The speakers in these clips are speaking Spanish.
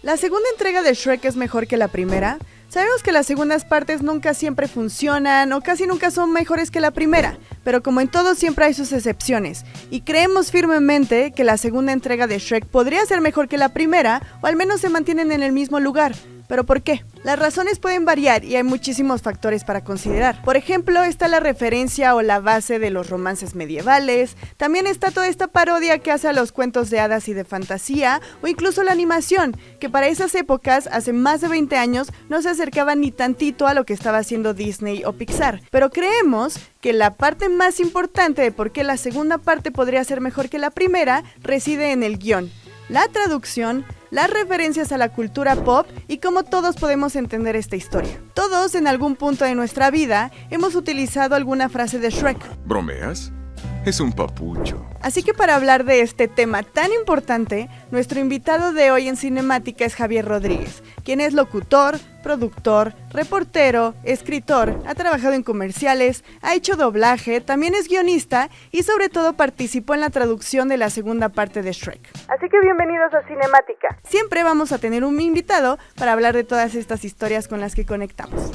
¿La segunda entrega de Shrek es mejor que la primera? Sabemos que las segundas partes nunca siempre funcionan o casi nunca son mejores que la primera, pero como en todo siempre hay sus excepciones, y creemos firmemente que la segunda entrega de Shrek podría ser mejor que la primera, o al menos se mantienen en el mismo lugar. ¿Pero por qué? Las razones pueden variar y hay muchísimos factores para considerar. Por ejemplo, está la referencia o la base de los romances medievales, también está toda esta parodia que hace a los cuentos de hadas y de fantasía, o incluso la animación, que para esas épocas, hace más de 20 años, no se acercaba ni tantito a lo que estaba haciendo Disney o Pixar. Pero creemos que la parte más importante de por qué la segunda parte podría ser mejor que la primera reside en el guión, la traducción, las referencias a la cultura pop y cómo todos podemos entender esta historia. Todos en algún punto de nuestra vida hemos utilizado alguna frase de Shrek. ¿Bromeas? Es un papucho. Así que para hablar de este tema tan importante, nuestro invitado de hoy en Cinemática es Javier Rodríguez, quien es locutor, productor, reportero, escritor, ha trabajado en comerciales, ha hecho doblaje, también es guionista y sobre todo participó en la traducción de la segunda parte de Shrek. Así que bienvenidos a Cinemática. Siempre vamos a tener un invitado para hablar de todas estas historias con las que conectamos.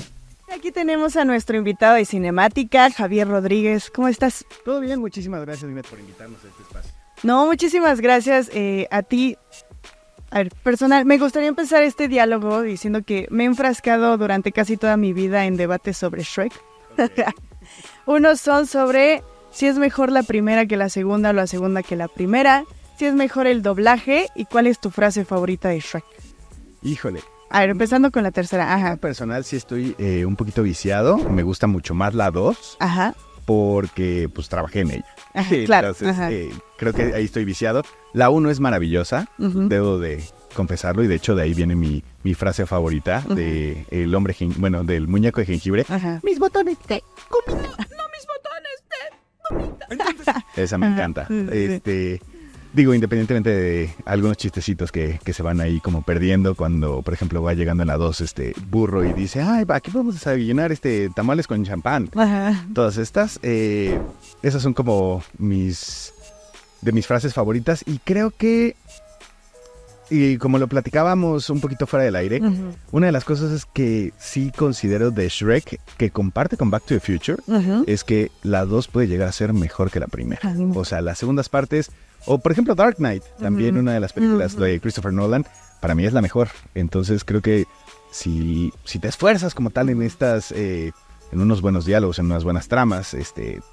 Aquí tenemos a nuestro invitado de Cinemática, Javier Rodríguez. ¿Cómo estás? Todo bien, muchísimas gracias, Vimet, por invitarnos a este espacio. No, muchísimas gracias a ti. A ver, personal, me gustaría empezar este diálogo diciendo que me he enfrascado durante casi toda mi vida en debates sobre Shrek. Okay. Unos son sobre si es mejor la primera que la segunda o la segunda que la primera, si es mejor el doblaje y cuál es tu frase favorita de Shrek. Híjole. A ver, empezando con la tercera. Ajá. Personal, sí estoy un poquito viciado. Me gusta mucho más la 2. Ajá. Porque, pues, trabajé en ella. Ajá, claro. Entonces, creo que ahí estoy viciado. La 1 es maravillosa, debo de confesarlo. Y, de hecho, de ahí viene mi frase favorita de el hombre, del muñeco de jengibre. Ajá. Mis botones de comida. No, mis botones de comida. Esa me encanta. Sí. Digo, independientemente de algunos chistecitos que se van ahí como perdiendo cuando, por ejemplo, va llegando en la 2 burro y dice, ay, aquí podemos desayunar tamales con champán. Ajá. Todas estas, esas son como mis frases favoritas y creo que, y como lo platicábamos un poquito fuera del aire, una de las cosas es que sí considero de Shrek que comparte con Back to the Future, es que la 2 puede llegar a ser mejor que la primera. O sea, las segundas partes... O, por ejemplo, Dark Knight, también una de las películas de Christopher Nolan, para mí es la mejor. Entonces, creo que si te esfuerzas como tal en estas, en unos buenos diálogos, en unas buenas tramas,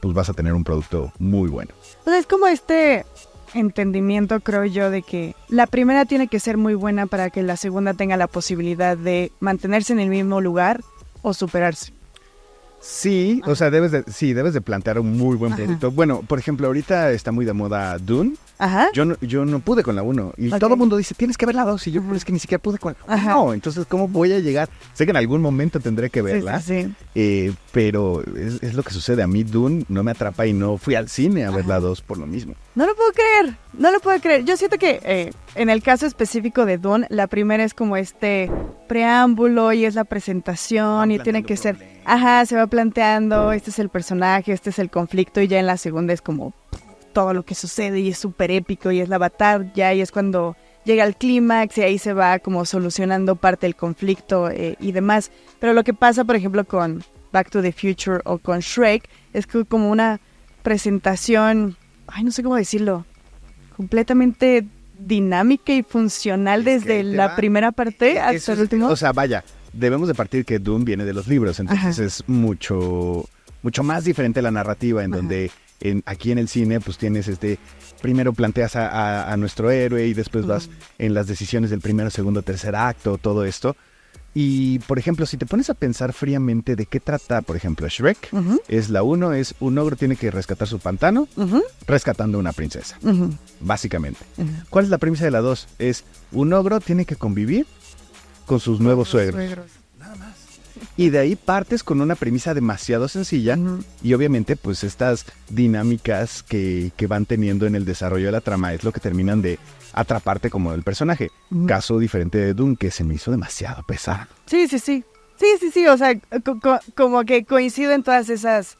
pues vas a tener un producto muy bueno. Pues es como este entendimiento, creo yo, de que la primera tiene que ser muy buena para que la segunda tenga la posibilidad de mantenerse en el mismo lugar o superarse. Sí, o sea, debes de plantear un muy buen producto. Bueno, por ejemplo, ahorita está muy de moda Dune. Ajá. Yo no pude con la 1 y todo el mundo dice, tienes que ver la 2 y yo, es que ni siquiera pude con la 1. No, entonces, ¿cómo voy a llegar? Sé que en algún momento tendré que verla, sí. Pero es lo que sucede. A mí Dune no me atrapa y no fui al cine a ver la 2 por lo mismo. No lo puedo creer. Yo siento que en el caso específico de Dune, la primera es como este preámbulo y es la presentación y tiene que ser... Ajá, se va planteando, este es el personaje, este es el conflicto y ya en la segunda es como todo lo que sucede y es súper épico y es la batalla y es cuando llega el clímax y ahí se va como solucionando parte del conflicto y demás. Pero lo que pasa, por ejemplo, con Back to the Future o con Shrek es que como una presentación, no sé cómo decirlo, completamente dinámica y funcional desde la primera parte hasta el último. O sea, vaya, debemos de partir que Dune viene de los libros, entonces es mucho más diferente la narrativa en donde aquí en el cine pues tienes primero planteas a nuestro héroe y después vas en las decisiones del primero, segundo, tercer acto, todo esto. Y, por ejemplo, si te pones a pensar fríamente de qué trata, por ejemplo, Shrek, es la 1, es un ogro tiene que rescatar su pantano, rescatando a una princesa, básicamente. ¿Cuál es la premisa de la 2? Es un ogro tiene que convivir con sus nuevos suegros. Nada más. Y de ahí partes con una premisa demasiado sencilla y obviamente pues estas dinámicas que van teniendo en el desarrollo de la trama es lo que terminan de atraparte como el personaje. Caso diferente de Dune, que se me hizo demasiado pesado. Sí, o sea, como que coincido en todas esas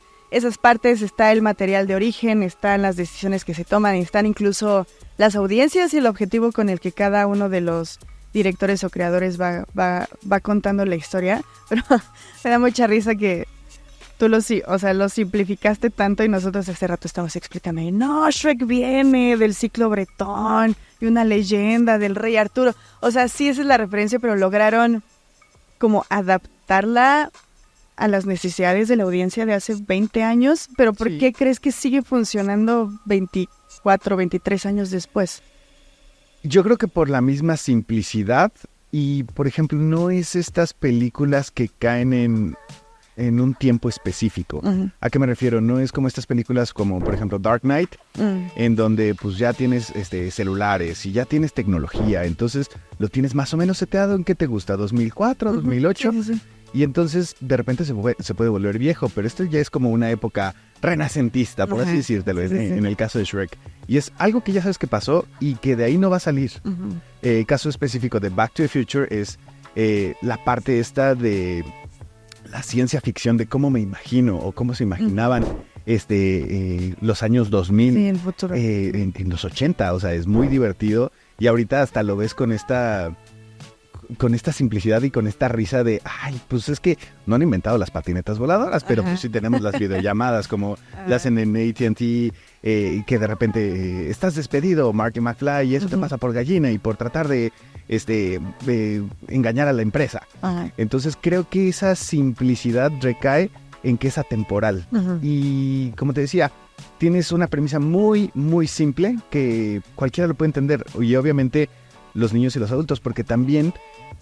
partes. Está el material de origen, están las decisiones que se toman, están incluso las audiencias y el objetivo con el que cada uno de los directores o creadores va contando la historia, pero me da mucha risa que tú lo simplificaste tanto y nosotros hace rato estábamos explicando, no, Shrek viene del ciclo bretón y una leyenda del rey Arturo. O sea, sí, esa es la referencia, pero lograron como adaptarla a las necesidades de la audiencia de hace 20 años. Pero ¿por qué crees que sigue funcionando 24, 23 años después? Yo creo que por la misma simplicidad y, por ejemplo, no es estas películas que caen en un tiempo específico. Uh-huh. ¿A qué me refiero? No es como estas películas como, por ejemplo, Dark Knight, en donde pues ya tienes celulares y ya tienes tecnología, entonces lo tienes más o menos seteado en qué te gusta, 2004, 2008, sí. Y entonces de repente se puede volver viejo, pero esto ya es como una época renacentista, por así decírtelo, en el caso de Shrek. Y es algo que ya sabes que pasó y que de ahí no va a salir. Uh-huh. Caso específico de Back to the Future es la parte esta de la ciencia ficción, de cómo me imagino o cómo se imaginaban los años 2000 sí, el futuro. En los 80, o sea, es muy divertido y ahorita hasta lo ves con esta simplicidad y con esta risa de, ay, pues es que no han inventado las patinetas voladoras, pero pues sí tenemos las videollamadas como las hacen en AT&T, que de repente estás despedido, Marty McFly, y eso te pasa por gallina y por tratar de engañar a la empresa. Entonces creo que esa simplicidad recae en que es atemporal. Y como te decía, tienes una premisa muy, muy simple que cualquiera lo puede entender. Y obviamente los niños y los adultos, porque también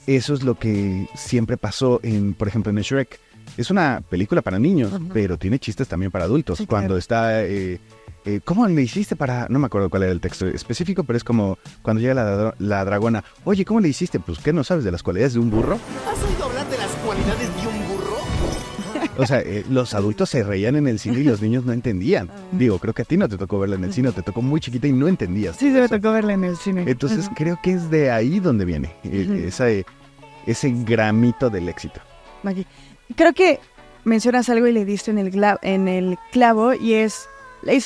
eso es lo que siempre pasó por ejemplo, en Shrek. Es una película para niños, pero tiene chistes también para adultos. Sí, cuando está... ¿cómo le hiciste para...? No me acuerdo cuál era el texto específico, pero es como cuando llega la dragona. Oye, ¿cómo le hiciste? Pues, ¿qué no sabes de las cualidades de un burro? ¿Has oído hablar de las cualidades de un burro? O sea, los adultos se reían en el cine y los niños no entendín. Digo, creo que a ti no te tocó verla en el cine, te tocó muy chiquita y no entendías. Sí, me tocó verla en el cine. Entonces creo que es de ahí donde viene ese gramito del éxito. Creo que mencionas algo y le diste en el clavo, y es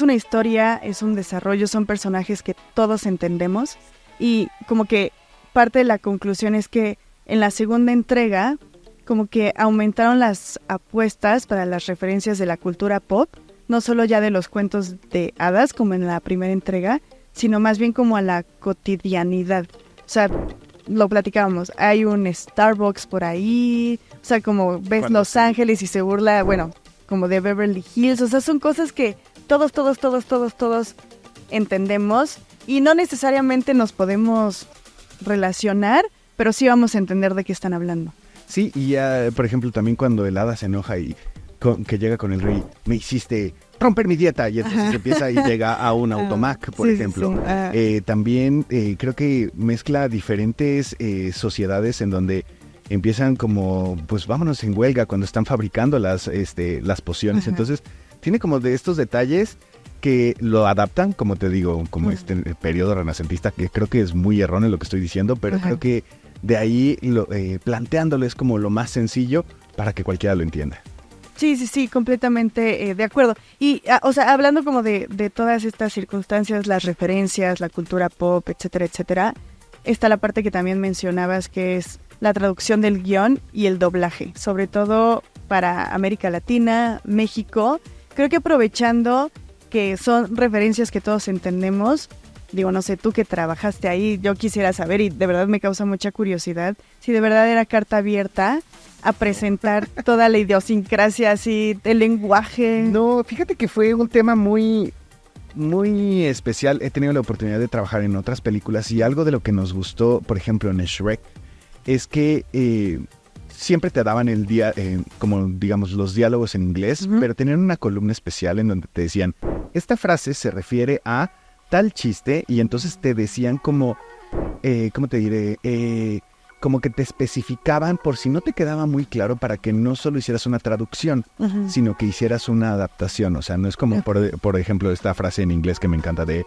una historia, es un desarrollo, son personajes que todos entendemos, y como que parte de la conclusión es que en la segunda entrega como que aumentaron las apuestas para las referencias de la cultura pop, no solo ya de los cuentos de hadas como en la primera entrega, sino más bien como a la cotidianidad. O sea, lo platicábamos, hay un Starbucks por ahí, o sea, como ves Los Ángeles y se burla, bueno, como de Beverly Hills, o sea, son cosas que todos entendemos y no necesariamente nos podemos relacionar, pero sí vamos a entender de qué están hablando. Sí, y por ejemplo, también cuando el hada se enoja y que llega con el rey, me hiciste romper mi dieta, y entonces empieza y llega a un automac, por ejemplo. Sí. También creo que mezcla diferentes sociedades en donde empiezan como, pues vámonos en huelga cuando están fabricando las pociones. Entonces, tiene como de estos detalles que lo adaptan, como te digo, como este periodo renacentista, que creo que es muy erróneo lo que estoy diciendo, pero creo que de ahí planteándolo es como lo más sencillo para que cualquiera lo entienda. Sí, completamente de acuerdo. Y, o sea, hablando como de todas estas circunstancias, las referencias, la cultura pop, etcétera, está la parte que también mencionabas, que es la traducción del guión y el doblaje, sobre todo para América Latina, México. Creo que aprovechando que son referencias que todos entendemos, digo, no sé, tú que trabajaste ahí, yo quisiera saber, y de verdad me causa mucha curiosidad, si de verdad era carta abierta a presentar toda la idiosincrasia, así, el lenguaje. No, fíjate que fue un tema muy, muy especial. He tenido la oportunidad de trabajar en otras películas y algo de lo que nos gustó, por ejemplo, en Shrek, es que siempre te daban como digamos los diálogos en inglés, pero tenían una columna especial en donde te decían, esta frase se refiere a tal chiste, y entonces te decían como, ¿cómo te diré? Como que te especificaban por si no te quedaba muy claro, para que no solo hicieras una traducción, sino que hicieras una adaptación. O sea, no es como, por ejemplo, esta frase en inglés que me encanta de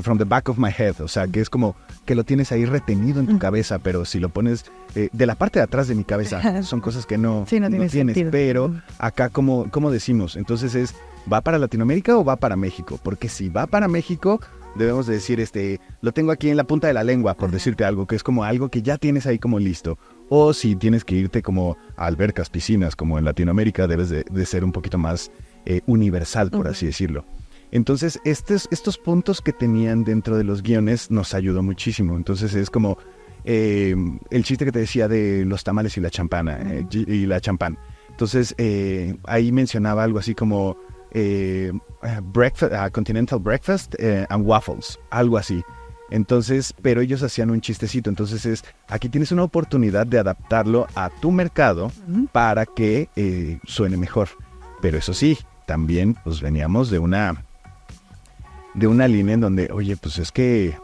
from the back of my head, o sea, que es como que lo tienes ahí retenido en tu cabeza, pero si lo pones de la parte de atrás de mi cabeza, son cosas que no tienes sentido. Pero acá, ¿cómo decimos? Entonces ¿va para Latinoamérica o va para México? Porque si va para México, debemos de decir, lo tengo aquí en la punta de la lengua, por decirte algo, que es como algo que ya tienes ahí como listo. O si tienes que irte como a albercas, piscinas, como en Latinoamérica, debes de ser un poquito más universal, por así decirlo. Entonces, estos puntos que tenían dentro de los guiones nos ayudó muchísimo. Entonces, es como el chiste que te decía de los tamales y la champana, y la champán. Entonces, ahí mencionaba algo así como Continental Breakfast and Waffles, algo así. Entonces, pero ellos hacían un chistecito. Entonces, aquí tienes una oportunidad de adaptarlo a tu mercado para que suene mejor. Pero eso sí, también pues veníamos de una línea en donde, oye, pues es que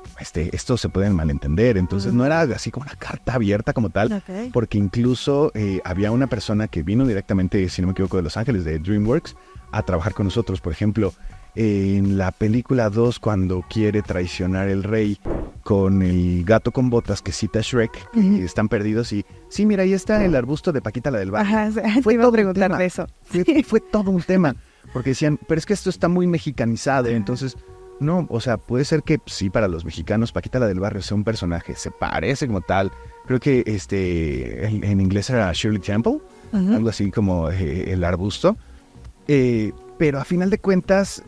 esto se pueden malentender. Entonces no era así como una carta abierta como tal, porque incluso había una persona que vino directamente, si no me equivoco, de Los Ángeles, de DreamWorks, a trabajar con nosotros. Por ejemplo, en la película 2, cuando quiere traicionar el rey con el gato con botas que cita Shrek, que están perdidos y, sí, mira, ahí está el arbusto de Paquita la del barrio. Ajá, te iba a preguntar de eso. Fue todo un tema, porque decían, pero es que esto está muy mexicanizado, entonces... No, o sea, puede ser que sí, para los mexicanos Paquita la del barrio sea un personaje, se parece como tal. Creo que en inglés era Shirley Temple, algo así como el arbusto. Pero a final de cuentas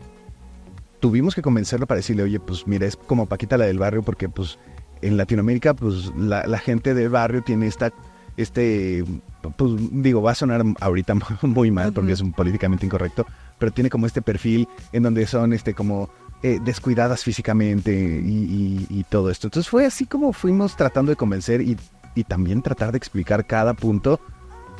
tuvimos que convencerlo para decirle, oye, pues mira, es como Paquita la del barrio, porque pues en Latinoamérica pues la gente del barrio tiene pues digo, va a sonar ahorita muy mal porque es políticamente incorrecto, pero tiene como este perfil en donde son como descuidadas físicamente y todo esto. Entonces fue así como fuimos tratando de convencer y también tratar de explicar cada punto,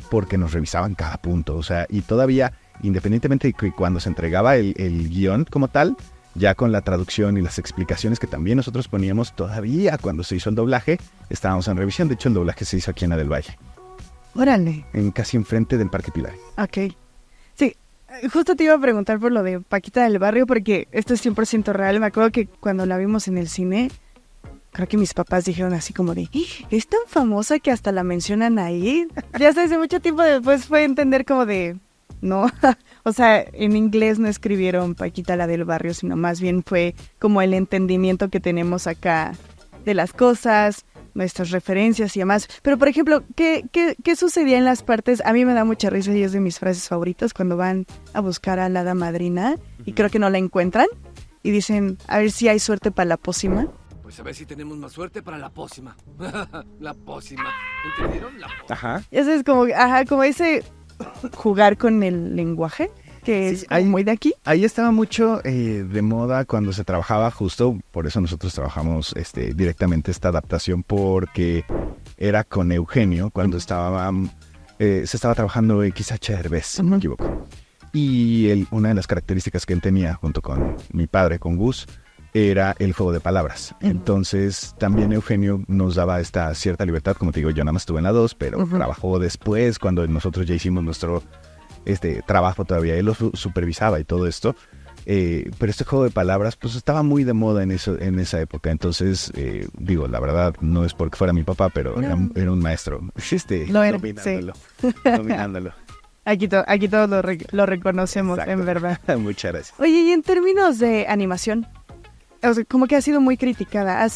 porque nos revisaban cada punto. O sea, y todavía, independientemente de que cuando se entregaba el guión como tal, ya con la traducción y las explicaciones que también nosotros poníamos, todavía cuando se hizo el doblaje, estábamos en revisión. De hecho, el doblaje se hizo aquí en la del Valle. Órale. Casi enfrente del Parque Pilar. Ok. Sí, justo te iba a preguntar por lo de Paquita del barrio, porque esto es 100% real. Me acuerdo que cuando la vimos en el cine, creo que mis papás dijeron así como de, es tan famosa que hasta la mencionan ahí. Ya sé, hace mucho tiempo después fue entender como de, no, o sea, en inglés no escribieron Paquita la del barrio, sino más bien fue como el entendimiento que tenemos acá de las cosas, nuestras referencias y demás. Pero, por ejemplo, ¿qué sucedía en las partes? A mí me da mucha risa y es de mis frases favoritas cuando van a buscar a la hada madrina y creo que no la encuentran y dicen, a ver si hay suerte para la pócima. Pues a ver si tenemos más suerte para la pócima. La pócima. ¿Entendieron? La pócima. Ajá. Eso es como ese jugar con el lenguaje, que sí, es muy de aquí. Ahí estaba mucho de moda cuando se trabajaba, justo por eso nosotros trabajamos directamente esta adaptación, porque era con Eugenio cuando se estaba trabajando XH Derbez, si no me equivoco. Y una de las características que él tenía junto con mi padre, con Gus, era el juego de palabras. Entonces también Eugenio nos daba esta cierta libertad. Como te digo, yo nada más estuve en la 2, pero trabajó después, cuando nosotros ya hicimos nuestro trabajo todavía. Él lo supervisaba y todo esto. Pero este juego de palabras pues estaba muy de moda en esa época. Entonces, digo, la verdad, no es porque fuera mi papá, pero era un maestro. Lo era, dominándolo. Sí. Dominándolo. Aquí todos lo reconocemos. Exacto. En verdad. Muchas gracias. Oye, y en términos de animación, o sea, como que ha sido muy criticada.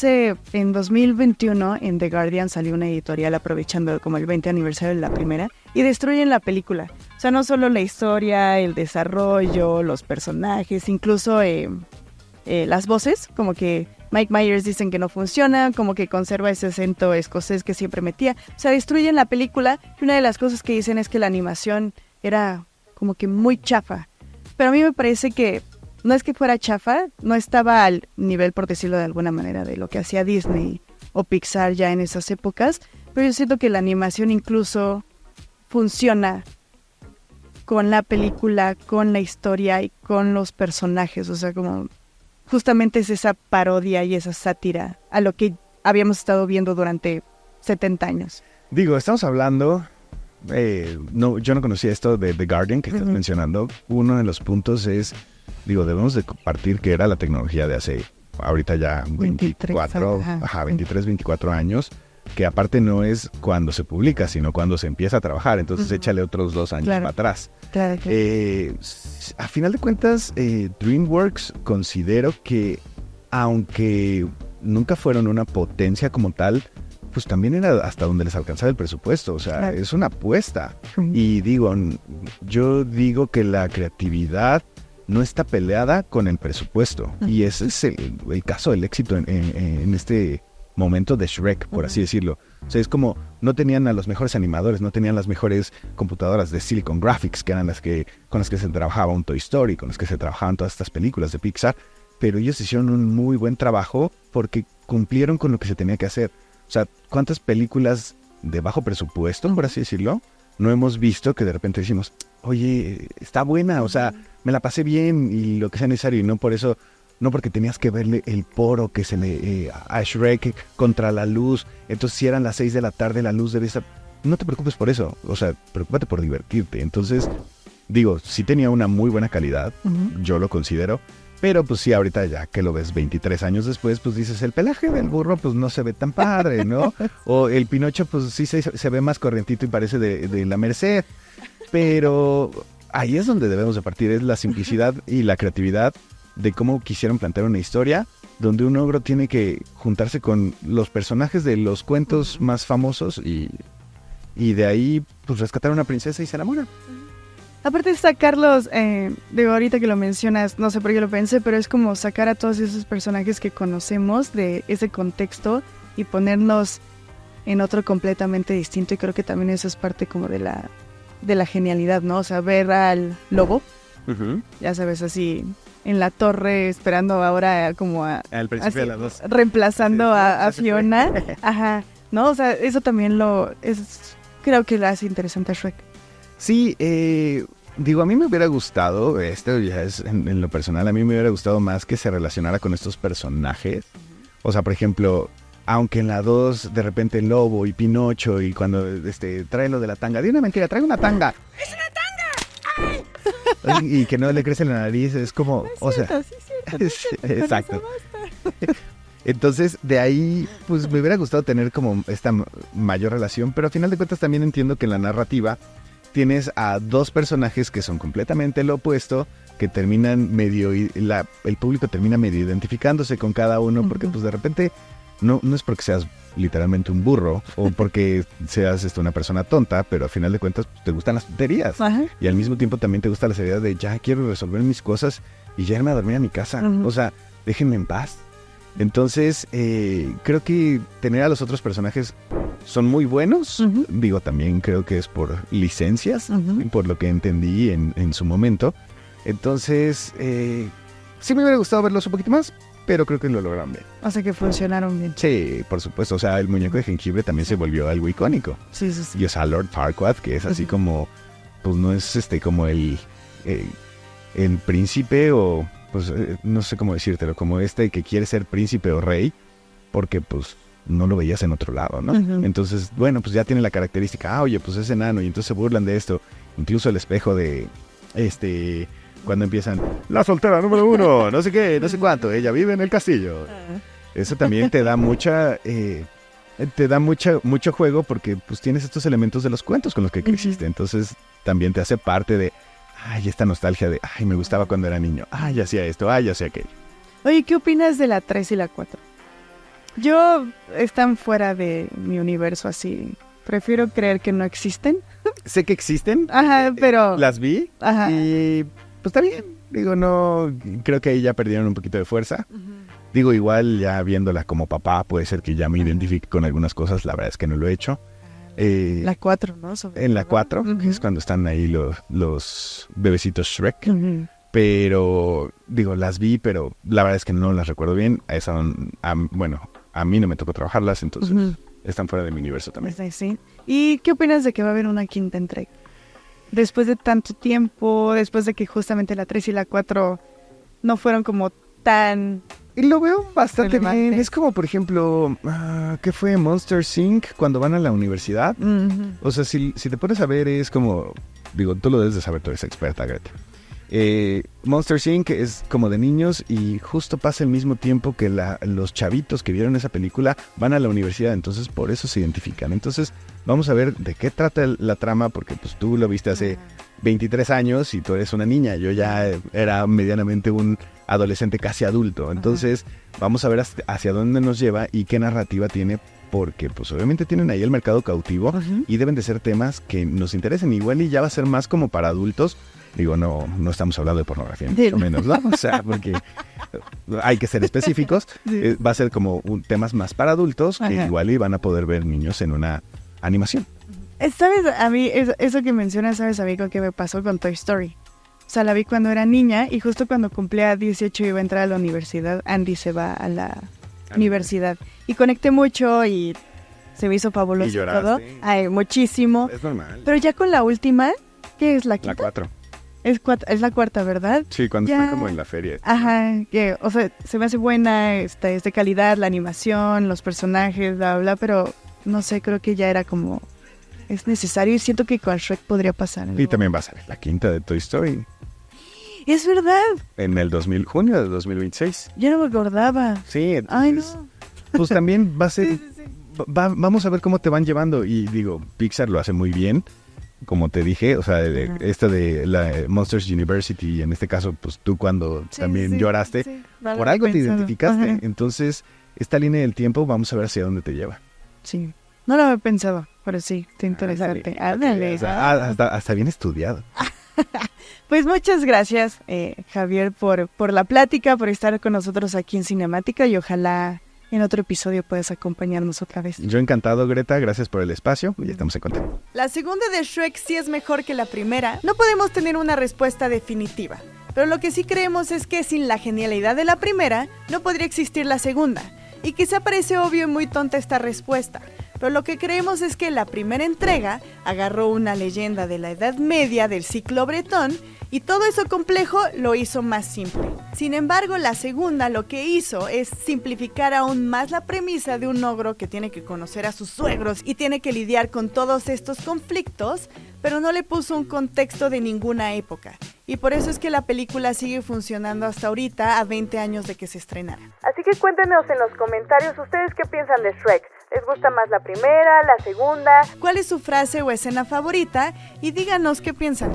En 2021 en The Guardian salió una editorial aprovechando como el 20 aniversario de la primera y destruyen la película. O sea, no solo la historia, el desarrollo, los personajes, incluso las voces, como que Mike Myers dicen que no funciona, como que conserva ese acento escocés que siempre metía. O sea, destruyen la película y una de las cosas que dicen es que la animación era como que muy chafa. Pero a mí me parece que no es que fuera chafa, no estaba al nivel, por decirlo de alguna manera, de lo que hacía Disney o Pixar ya en esas épocas, pero yo siento que la animación incluso funciona con la película, con la historia y con los personajes, o sea, como justamente es esa parodia y esa sátira a lo que habíamos estado viendo durante 70 años. Digo, estamos hablando... yo no conocía esto de The Guardian que estás mencionando. Uno de los puntos es, digo, debemos de partir que era la tecnología de hace ahorita ya 24 años, que aparte no es cuando se publica, sino cuando se empieza a trabajar. Entonces échale otros 2 años para atrás. Claro. A final de cuentas, DreamWorks considero que aunque nunca fueron una potencia como tal, pues también era hasta donde les alcanzaba el presupuesto. O sea, claro, es una apuesta. Y yo digo que la creatividad no está peleada con el presupuesto. Y ese es el caso del éxito en este momento de Shrek, por así decirlo. O sea, es como, no tenían a los mejores animadores, no tenían las mejores computadoras de Silicon Graphics, que eran con las que se trabajaba un Toy Story, con las que se trabajaban todas estas películas de Pixar, pero ellos hicieron un muy buen trabajo porque cumplieron con lo que se tenía que hacer. O sea, ¿cuántas películas de bajo presupuesto, por así decirlo, no hemos visto que de repente decimos, oye, está buena, o sea, me la pasé bien y lo que sea necesario, y no por eso, no porque tenías que verle el poro que se le a Shrek contra la luz, entonces si eran las 6 de la tarde la luz debe estar, no te preocupes por eso, o sea, preocúpate por divertirte. Entonces, digo, sí tenía una muy buena calidad, yo lo considero, pero pues sí, ahorita ya que lo ves 23 años después, pues dices, el pelaje del burro pues no se ve tan padre, ¿no? O el Pinocho pues sí se ve más corrientito y parece de la Merced, pero ahí es donde debemos de partir, es la simplicidad y la creatividad de cómo quisieron plantear una historia donde un ogro tiene que juntarse con los personajes de los cuentos más famosos y de ahí pues rescatar a una princesa y se enamora. Aparte sacarlos, digo, ahorita que lo mencionas, no sé por qué lo pensé, pero es como sacar a todos esos personajes que conocemos de ese contexto y ponernos en otro completamente distinto, y creo que también eso es parte como de la genialidad, ¿no? O sea, ver al lobo, ya sabes, así en la torre esperando ahora como al principio de las dos, reemplazando a Fiona, ajá, ¿no? O sea, eso también creo que lo hace interesante a Shrek. Sí, digo, a mí me hubiera gustado, esto ya es en lo personal, a mí me hubiera gustado más que se relacionara con estos personajes. O sea, por ejemplo, aunque en la 2 de repente el lobo y Pinocho y cuando trae lo de la tanga, di una mentira, trae una tanga. ¡Es una tanga! ¡Ay! Y que no le crece la nariz, es como, no es cierto, exacto. Entonces, de ahí, pues me hubiera gustado tener como esta mayor relación, pero al final de cuentas también entiendo que en la narrativa tienes a dos personajes que son completamente lo opuesto, que terminan el público termina medio identificándose con cada uno, porque pues de repente no es porque seas literalmente un burro o porque seas una persona tonta, pero al final de cuentas pues, te gustan las tonterías. Ajá. Y al mismo tiempo también te gusta la seriedad de ya quiero resolver mis cosas y ya irme a dormir a mi casa. O sea, déjenme en paz. Entonces, creo que tener a los otros personajes son muy buenos. Digo, también creo que es por licencias, por lo que entendí en su momento. Entonces, sí me hubiera gustado verlos un poquito más, pero creo que lo lograron bien. O sea que funcionaron bien. Sí, por supuesto. O sea, el muñeco de jengibre también se volvió algo icónico. Sí. Y o sea, Lord Farquaad, que es así como, pues no es como el príncipe o... pues no sé cómo decírtelo, como que quiere ser príncipe o rey, porque pues no lo veías en otro lado, ¿no? Entonces, bueno, pues ya tiene la característica, oye, pues es enano, y entonces se burlan de esto. Incluso el espejo de, cuando empiezan, la soltera número 1, no sé qué, no sé cuánto, ella vive en el castillo. Eso también te da mucho juego, porque pues tienes estos elementos de los cuentos con los que creciste, entonces también te hace parte de esta nostalgia de, me gustaba cuando era niño, hacía esto, hacía aquello. Oye, ¿qué opinas de la 3 y la 4? Yo, están fuera de mi universo así, prefiero creer que no existen. Sé que existen, pero... las vi, y pues está bien, digo, no, creo que ahí ya perdieron un poquito de fuerza. Digo, igual ya viéndola como papá, puede ser que ya me identifique con algunas cosas, la verdad es que no lo he hecho. La 4, ¿no? En la 4, que es cuando están ahí los bebecitos Shrek. Pero, digo, las vi, pero la verdad es que no las recuerdo bien. Bueno, a mí no me tocó trabajarlas, entonces están fuera de mi universo también. Sí. ¿Y qué opinas de que va a haber una quinta entrega? Después de tanto tiempo, después de que justamente la 3 y la 4 no fueron como tan... Y lo veo bastante bien. Es como, por ejemplo, ¿qué fue Monsters, Inc. cuando van a la universidad? O sea, si te pones a ver, es como... Digo, tú lo debes de saber, tú eres experta, Greta. Monsters, Inc. es como de niños y justo pasa el mismo tiempo que los chavitos que vieron esa película van a la universidad. Entonces, por eso se identifican. Entonces, vamos a ver de qué trata la trama, porque pues tú lo viste hace 23 años y tú eres una niña. Yo ya era medianamente un adolescente casi adulto. Entonces, vamos a ver hacia dónde nos lleva y qué narrativa tiene, porque pues obviamente tienen ahí el mercado cautivo y deben de ser temas que nos interesen. Igual y ya va a ser más como para adultos. Digo, no estamos hablando de pornografía, ni mucho menos, ¿no? O sea, porque hay que ser específicos. Sí. Va a ser como temas más para adultos que igual y van a poder ver niños en una animación. ¿Sabes? A mí, eso que mencionas, ¿sabes a mí con qué me pasó con Toy Story? O sea, la vi cuando era niña y justo cuando cumplía 18 y iba a entrar a la universidad, Andy se va a la universidad. Y conecté mucho y se me hizo fabuloso. ¿Y lloraste? Todo. Ay, muchísimo. Es normal. Pero ya con la última, ¿qué es la quinta? La 4. Es la cuarta, ¿verdad? Sí, cuando ya... está como en la feria. Ajá, que, o sea, se me hace buena, es de calidad, la animación, los personajes, bla, bla, pero no sé, creo que ya era como, es necesario y siento que con Shrek podría pasar algo. Y también va a salir la quinta de Toy Story. Es verdad. En el junio de 2026. Ya no me acordaba. Sí, entonces, ay, no. Pues también va a ser, vamos a ver cómo te van llevando. Y digo, Pixar lo hace muy bien. Como te dije, o sea, esta de la Monsters University, en este caso, pues tú cuando también lloraste, por algo te identificaste. Ajá. Entonces, esta línea del tiempo, vamos a ver hacia dónde te lleva. Sí, no lo había pensado, pero sí, está interesante. Ándale. O sea, hasta bien estudiado. Pues muchas gracias, Javier, por la plática, por estar con nosotros aquí en Cinemática y ojalá en otro episodio puedes acompañarnos otra vez. Yo encantado, Greta, gracias por el espacio y estamos en contacto. La segunda de Shrek sí es mejor que la primera. No podemos tener una respuesta definitiva, pero lo que sí creemos es que sin la genialidad de la primera, no podría existir la segunda. Y quizá parece obvio y muy tonta esta respuesta, pero lo que creemos es que la primera entrega agarró una leyenda de la Edad Media del ciclo bretón y todo eso complejo lo hizo más simple. Sin embargo, la segunda lo que hizo es simplificar aún más la premisa de un ogro que tiene que conocer a sus suegros y tiene que lidiar con todos estos conflictos, pero no le puso un contexto de ninguna época. Y por eso es que la película sigue funcionando hasta ahorita, a 20 años de que se estrenara. Así que cuéntenos en los comentarios ustedes qué piensan de Shrek. ¿Les gusta más la primera, la segunda? ¿Cuál es su frase o escena favorita? Y díganos qué piensan.